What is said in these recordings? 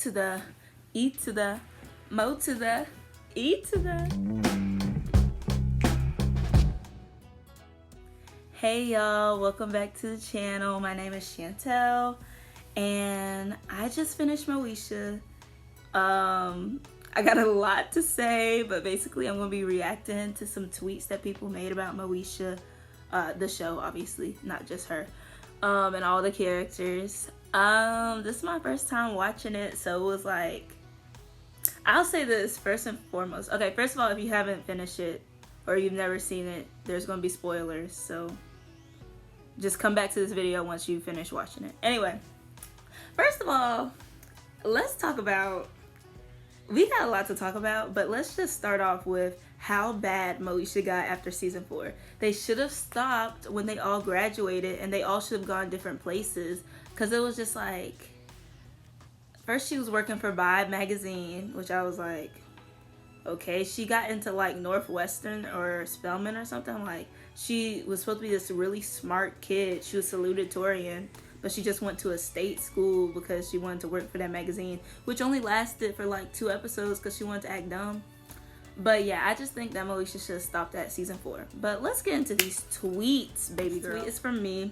to the E to the Mo to the E to the. Hey y'all, welcome back to the channel. My name is Chantel and I just finished Moesha. I got a lot to say, but basically I'm going to be reacting to some tweets that people made about Moesha, the show obviously, not just her, and all the characters. This is my first time watching it, so it was like, I'll say this first and foremost. Okay, first of all, if you haven't finished it or you've never seen it, there's going to be spoilers, so just come back to this video once you finish watching it. Anyway, first of all, let's talk about, we got a lot to talk about, but let's just start off with how bad Moesha got after season 4. They should have stopped when they all graduated and they all should have gone different places, because it was just like, first she was working for Vibe magazine, which I was like, okay. She got into like Northwestern or Spelman or something. Like, she was supposed to be this really smart kid. She was salutatorian, but she just went to a state school because she wanted to work for that magazine, which only lasted for like 2 episodes because she wanted to act dumb. But yeah, I just think that Moesha should have stopped at season 4. But let's get into these tweets, baby girl. This tweet is from me.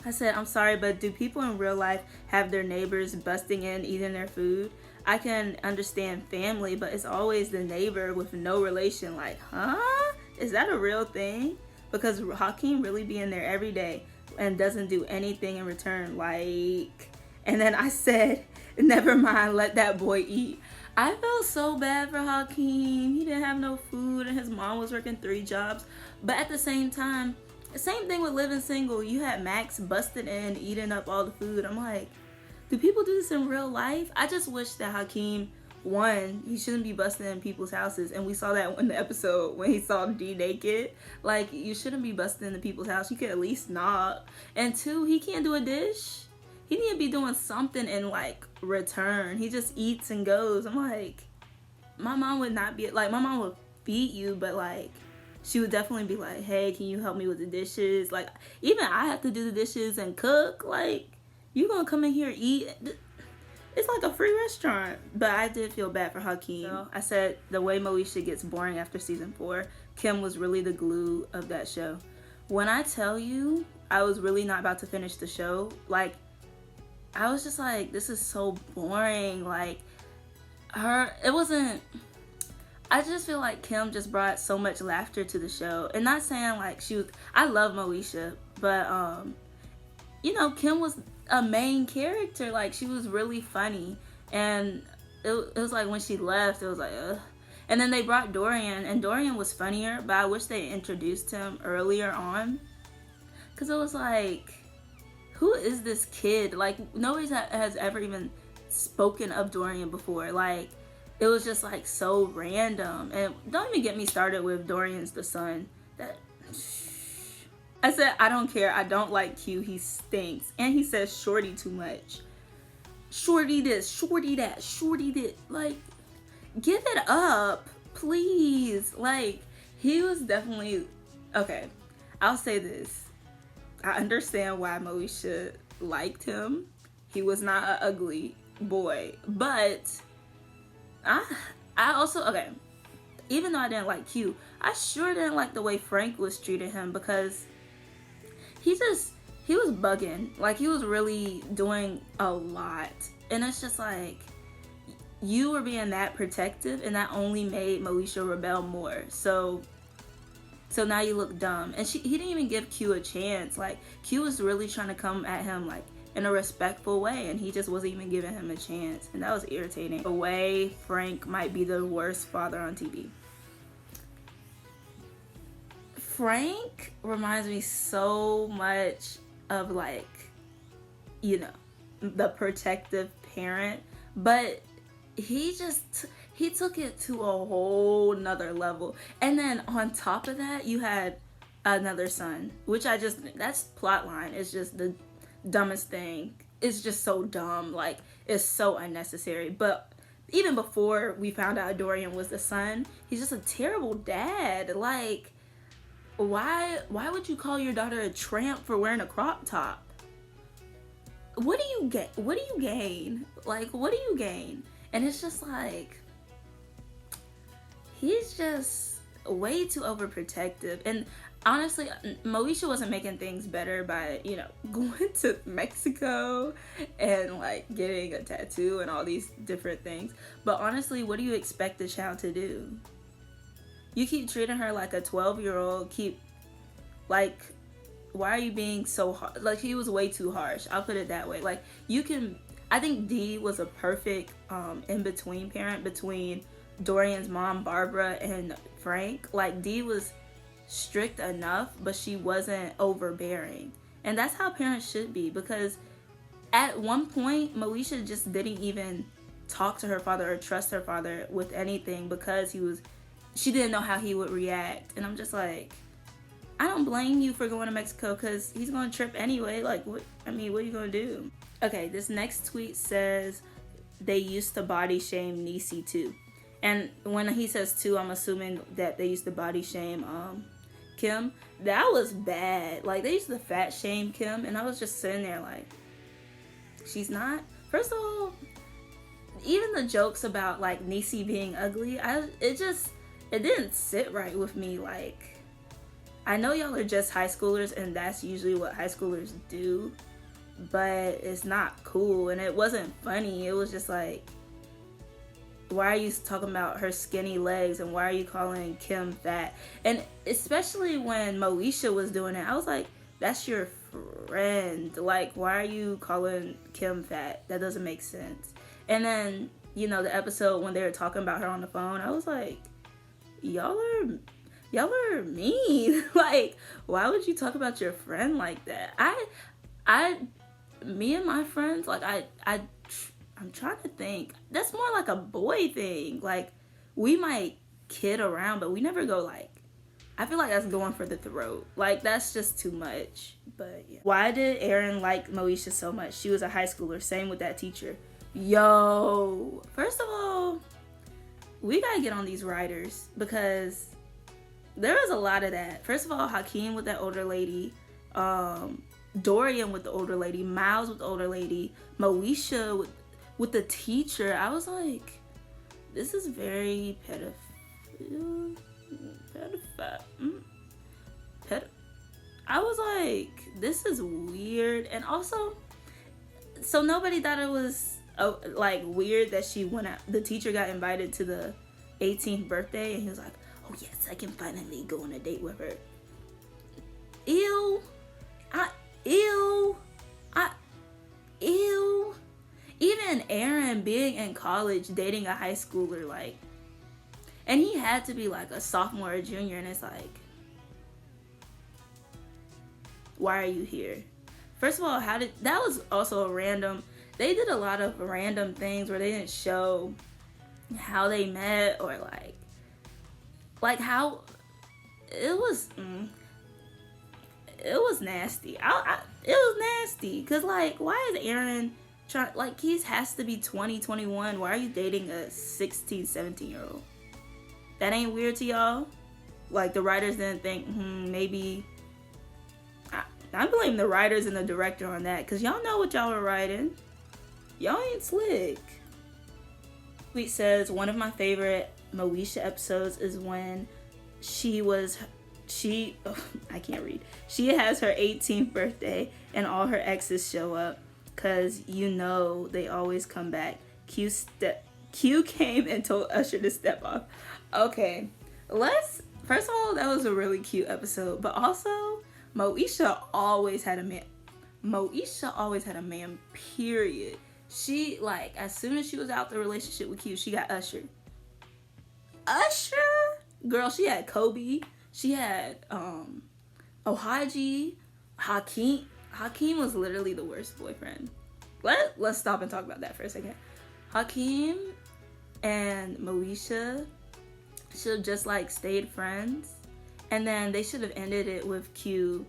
I said, I'm sorry, but do people in real life have their neighbors busting in eating their food? I can understand family, but it's always the neighbor with no relation. Like, huh? Is that a real thing? Because Hakeem really be in there every day and doesn't do anything in return. Like, and then I said, never mind, let that boy eat. I felt so bad for Hakeem. He didn't have no food and his mom was working 3 jobs. But at the same time, same thing with living single. You had Max busted in, eating up all the food. I'm like, do people do this in real life? I just wish that Hakeem, one, he shouldn't be busting in people's houses. And we saw that in the episode when he saw D naked. Like, you shouldn't be busting into people's house. You could at least knock. And 2, he can't do a dish. He need to be doing something in like return. He just eats and goes. I'm like, my mom would not be like, my mom would feed you, but like, she would definitely be like, hey, can you help me with the dishes? Like, even I have to do the dishes and cook. Like, you gonna come in here eat? It's like a free restaurant. But I did feel bad for Hakeem. So I said the way Moesha gets boring after season 4, Kim was really the glue of that show. When I tell you, I was really not about to finish the show. Like, I was just like, this is so boring. Like, it wasn't, I just feel like Kim just brought so much laughter to the show. And not saying like she was, I love Moesha, but you know, Kim was a main character. Like, she was really funny, and it was like when she left, it was like, ugh. And then they brought Dorian, and Dorian was funnier, but I wish they introduced him earlier on, because it was like, who is this kid? Like, nobody has ever even spoken of Dorian before. Like, it was just like so random. And don't even get me started with Dorian's the son. That, I said, I don't care. I don't like Q. He stinks. And he says shorty too much. Shorty this, shorty that, shorty this. Like, give it up, please. Like, he was definitely, okay, I'll say this. I understand why Moesha liked him. He was not an ugly boy. But I also, okay, even though I didn't like Q, I sure didn't like the way Frank was treating him, because he was bugging. Like, he was really doing a lot. And it's just like, you were being that protective, and that only made Moesha rebel more. So now you look dumb. And he didn't even give Q a chance. Like, Q was really trying to come at him like in a respectful way, and he just wasn't even giving him a chance. And that was irritating. The way Frank might be the worst father on TV. Frank reminds me so much of, like, you know, the protective parent, but he took it to a whole nother level. And then on top of that, you had another son, which that's plot line. It's just the dumbest thing. It's just so dumb. Like, it's so unnecessary. But even before we found out Dorian was the son, he's just a terrible dad. Like, why would you call your daughter a tramp for wearing a crop top? What do you gain? Like, what do you gain? And it's just like, he's just way too overprotective. And honestly, Moesha wasn't making things better by, you know, going to Mexico and like getting a tattoo and all these different things. But honestly, what do you expect the child to do? You keep treating her like a 12-year-old, like, why are you being so hard? Like, he was way too harsh. I'll put it that way. Like, I think Dee was a perfect in-between parent between Dorian's mom, Barbara, and Frank. Like, Dee was strict enough, but she wasn't overbearing. And that's how parents should be, because at one point, Moesha just didn't even talk to her father or trust her father with anything because she didn't know how he would react. And I'm just like, I don't blame you for going to Mexico because he's going to trip anyway. Like, what are you going to do? Okay, this next tweet says they used to body shame Niecy too. And when he says too, I'm assuming that they used to body shame Kim. That was bad. Like, they used to fat shame Kim, and I was just sitting there like, she's not. First of all, even the jokes about like Niecy being ugly, it didn't sit right with me. Like, I know y'all are just high schoolers, and that's usually what high schoolers do, but it's not cool, and it wasn't funny. It was just like, why are you talking about her skinny legs, and why are you calling Kim fat? And especially when Moesha was doing it, I was like, that's your friend. Like, why are you calling Kim fat? That doesn't make sense. And then, you know, the episode when they were talking about her on the phone, I was like, y'all are mean. Like, why would you talk about your friend like that? Me and my friends, like, I'm trying to think. That's more like a boy thing. Like, we might kid around, but we never go like, I feel like that's going for the throat. Like, that's just too much. But yeah. Why did Aaron like Moesha so much? She was a high schooler. Same with that teacher. Yo, first of all, we gotta get on these writers because there was a lot of that. First of all, Hakeem with that older lady, Dorian with the older lady, Miles with the older lady, Moesha with the teacher. I was like, this is very pedophile. I was like, this is weird. And also, so nobody thought it was like weird that she went out. The teacher got invited to the 18th birthday, and he was like, oh yes, I can finally go on a date with her. Ew. Even Aaron being in college, dating a high schooler, like, and he had to be like a sophomore or junior, and it's like, why are you here? First of all, that was also a random, they did a lot of random things where they didn't show how they met, or like how it was nasty. It was nasty because, like, why is Aaron trying, like, he has to be 20, 21. Why are you dating a 16, 17-year-old? That ain't weird to y'all? Like, the writers didn't think, maybe. I blame the writers and the director on that, because y'all know what y'all were writing. Y'all ain't slick. Tweet says, one of my favorite Moesha episodes is when I can't read. She has her 18th birthday and all her exes show up, because you know they always come back. Q came and told Usher to step off. Okay, first of all, that was a really cute episode, but also, Moesha always had a man, period. She, like, as soon as she was out the relationship with Q, she got Usher. Girl, she had Kobe. She had Ohaji. Hakeem was literally the worst boyfriend. Let's stop and talk about that for a second. Hakeem and Moesha should have just, like, stayed friends. And then they should have ended it with Q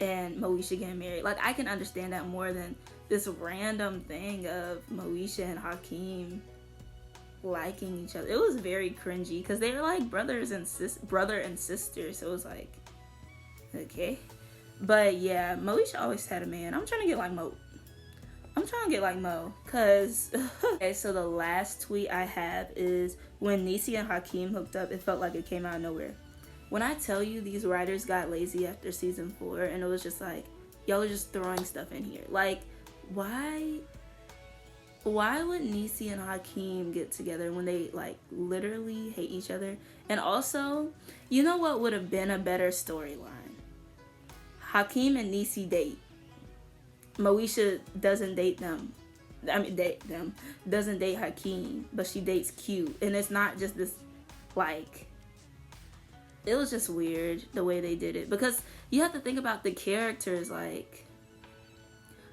and Moesha getting married. Like, I can understand that more than this random thing of Moesha and Hakeem liking each other. It was very cringy because they were like brother and sister. So it was like, okay. But yeah, Moesha always had a man. I'm trying to get like I'm trying to get like Mo, cause okay, so the last tweet I have is when Niecy and Hakeem hooked up, it felt like it came out of nowhere. When I tell you these writers got lazy after season 4 and it was just like, y'all are just throwing stuff in here. Like, why would Niecy and Hakeem get together when they like literally hate each other? And also, you know what would have been a better storyline? Hakeem and Niecy date. Moesha doesn't date them. Doesn't date Hakeem, but she dates Q. And it's not just this, like, it was just weird the way they did it. Because you have to think about the characters, like,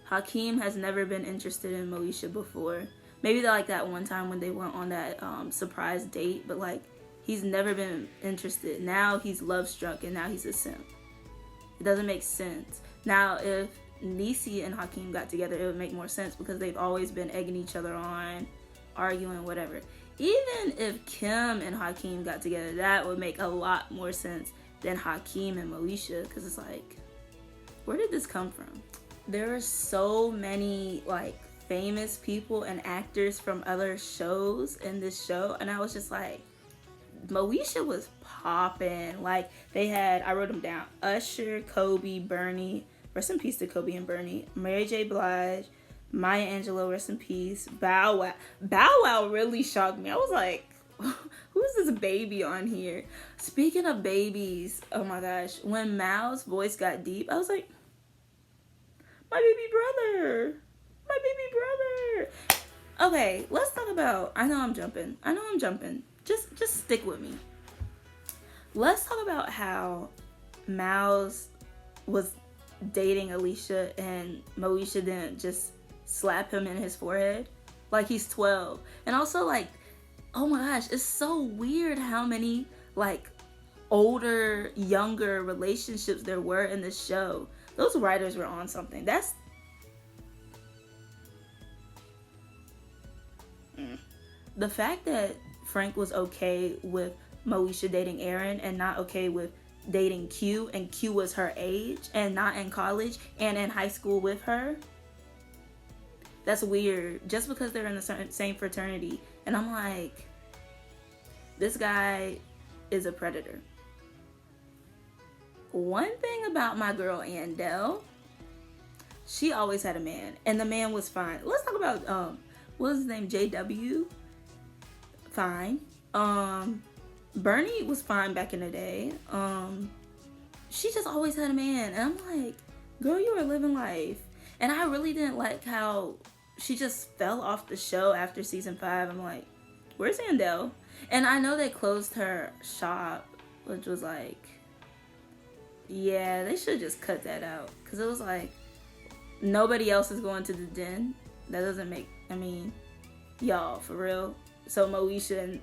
Hakeem has never been interested in Moesha before. Maybe like that one time when they went on that surprise date, but like, he's never been interested. Now he's love struck and now he's a simp. It doesn't make sense. Now, if Niecy and Hakeem got together, it would make more sense because they've always been egging each other on, arguing, whatever. Even if Kim and Hakeem got together, that would make a lot more sense than Hakeem and Moesha, because it's like, where did this come from? There are so many like famous people and actors from other shows in this show, and I was just like, Moesha was popping. Like, they had, I wrote them down, Usher, Kobe, Bernie, rest in peace to Kobe and Bernie, Mary J. Blige, Maya Angelou, rest in peace, Bow Wow. Bow Wow really shocked me. I was like, who's this baby on here? Speaking of babies, oh my gosh, when Mal's voice got deep, I was like, my baby brother. Okay, let's talk about, I know I'm jumping. Just stick with me. Let's talk about how Mal's was dating Alicia and Moesha didn't just slap him in his forehead like he's 12. And also, like, oh my gosh, it's so weird how many like older, younger relationships there were in this show. Those writers were on something. That's the fact that Frank was okay with Moesha dating Aaron and not okay with dating Q, and Q was her age and not in college and in high school with her. That's weird, just because they're in the same fraternity. And I'm like, this guy is a predator. One thing about my girl Andell, she always had a man, and the man was fine. Let's talk about what was his name? JW. Fine. Bernie was fine back in the day. She just always had a man, and I'm like, girl, you were living life. And I really didn't like how she just fell off the show after season 5. I'm like, where's Andell? And I know they closed her shop, which was like, yeah, they should just cut that out, because it was like, nobody else is going to the den. That doesn't make, I mean, y'all, for real. So Moesha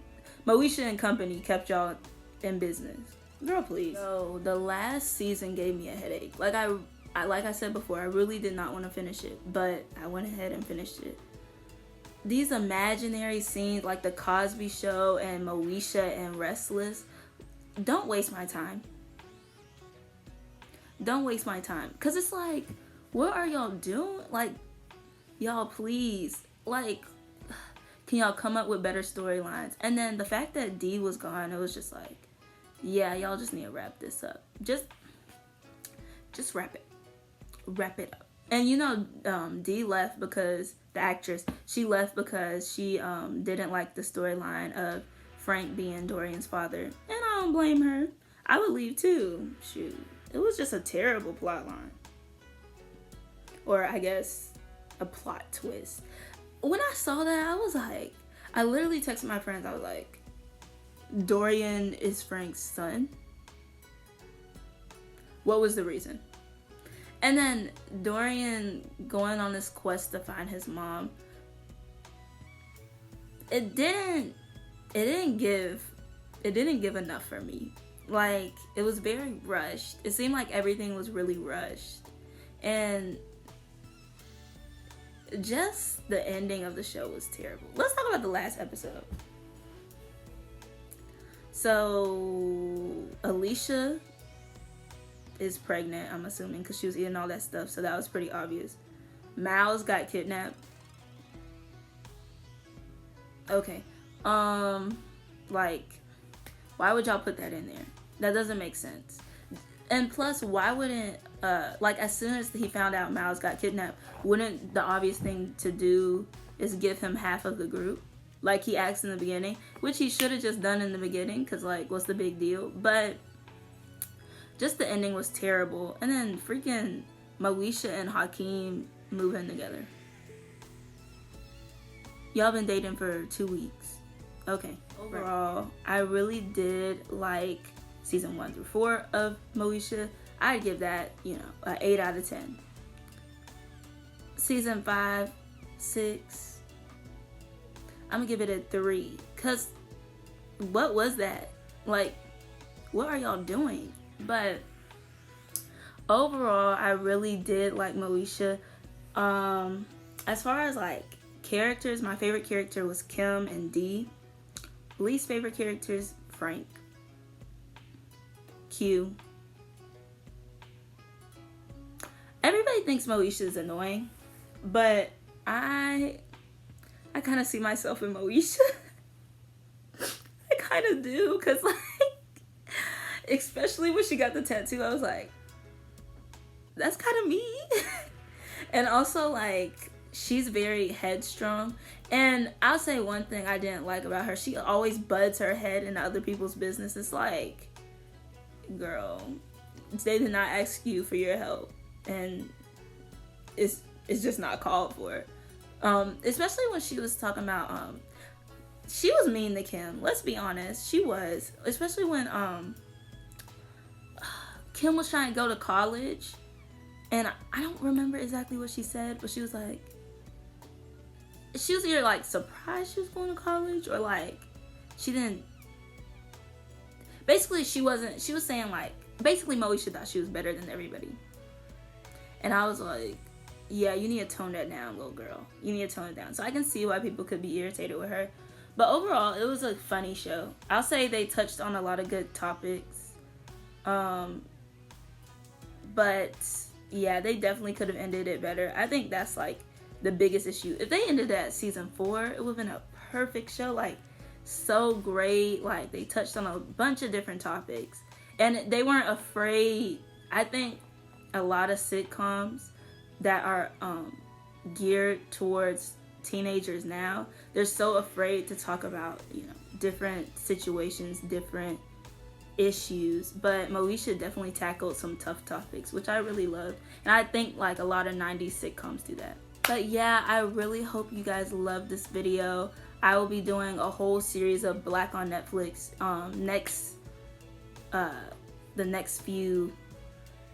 and company kept y'all in business. Girl, please. So the last season gave me a headache. Like I said before, I really did not want to finish it, but I went ahead and finished it. These imaginary scenes like the Cosby Show and Moesha and Restless, don't waste my time. Don't waste my time. Because it's like, what are y'all doing? Like, y'all, please. Like, can y'all come up with better storylines? And then the fact that D was gone, it was just like, yeah, y'all just need to wrap this up. Just wrap it. Wrap it up. And you know, D left because, the actress, she left because she didn't like the storyline of Frank being Dorian's father. And I don't blame her. I would leave too. Shoot. It was just a terrible plot line. Or I guess a plot twist. When I saw that, I was like, I literally texted my friends. I was like, Dorian is Frank's son. What was the reason? And then Dorian going on this quest to find his mom. It didn't give enough for me. Like, it was very rushed. It seemed like everything was really rushed. And just the ending of the show was terrible. Let's talk about the last episode. So, Alicia is pregnant, I'm assuming, because she was eating all that stuff. So that was pretty obvious. Miles got kidnapped. Okay. Like, why would y'all put that in there? That doesn't make sense. And plus, why wouldn't, like, as soon as he found out Miles got kidnapped, wouldn't the obvious thing to do is give him half of the group? Like he asked in the beginning, which he should have just done in the beginning, because, like, what's the big deal? But just the ending was terrible. And then freaking Moesha and Hakeem moving together. Y'all been dating for 2 weeks. Okay. Overall, I really did like season 1 through 4 of Moesha. I'd give that, you know, an 8 out of 10. Season 5, 6, I'm gonna give it a 3. Cause what was that? Like, what are y'all doing? But overall, I really did like Moesha. As far as like characters, my favorite character was Kim and Dee. Least favorite characters, Frank, Q. Everybody thinks Moesha is annoying, but I kind of see myself in Moesha. I kind of do, because, like, especially when she got the tattoo, I was like, that's kind of me. And also, like, she's very headstrong. And I'll say one thing I didn't like about her. She always butts her head into other people's business. It's like, girl, they did not ask you for your help. And it's just not called for. Especially when she was talking about, she was mean to Kim. Let's be honest. She was. Especially when Kim was trying to go to college. And I don't remember exactly what she said, but she was like, she was either like surprised she was going to college, or like she didn't. Basically, she was saying like, basically Moesha thought she was better than everybody. And I was like, yeah, you need to tone that down, little girl. You need to tone it down. So I can see why people could be irritated with her. But overall, it was a funny show. I'll say they touched on a lot of good topics. But yeah, they definitely could have ended it better. I think that's like the biggest issue. If they ended at season 4, it would have been a perfect show. Like, so great. Like, they touched on a bunch of different topics. And they weren't afraid. I think a lot of sitcoms that are geared towards teenagers now, they're so afraid to talk about, you know, different situations, different issues. But Moesha definitely tackled some tough topics, which I really loved. And I think like a lot of 90s sitcoms do that. But yeah, I really hope you guys love this video. I will be doing a whole series of Black on Netflix the next few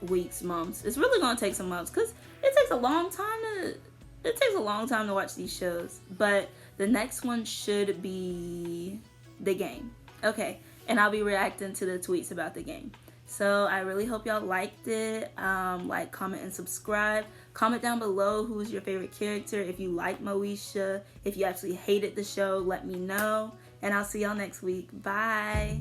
weeks, months. It's really gonna take some months, because it takes a long time to watch these shows. But the next one should be The Game. Okay, and I'll be reacting to the tweets about The Game. So I really hope y'all liked it. Like, comment, and subscribe. Comment down below who's your favorite character. If you like Moesha, if you actually hated the show, let me know. And I'll see y'all next week. Bye.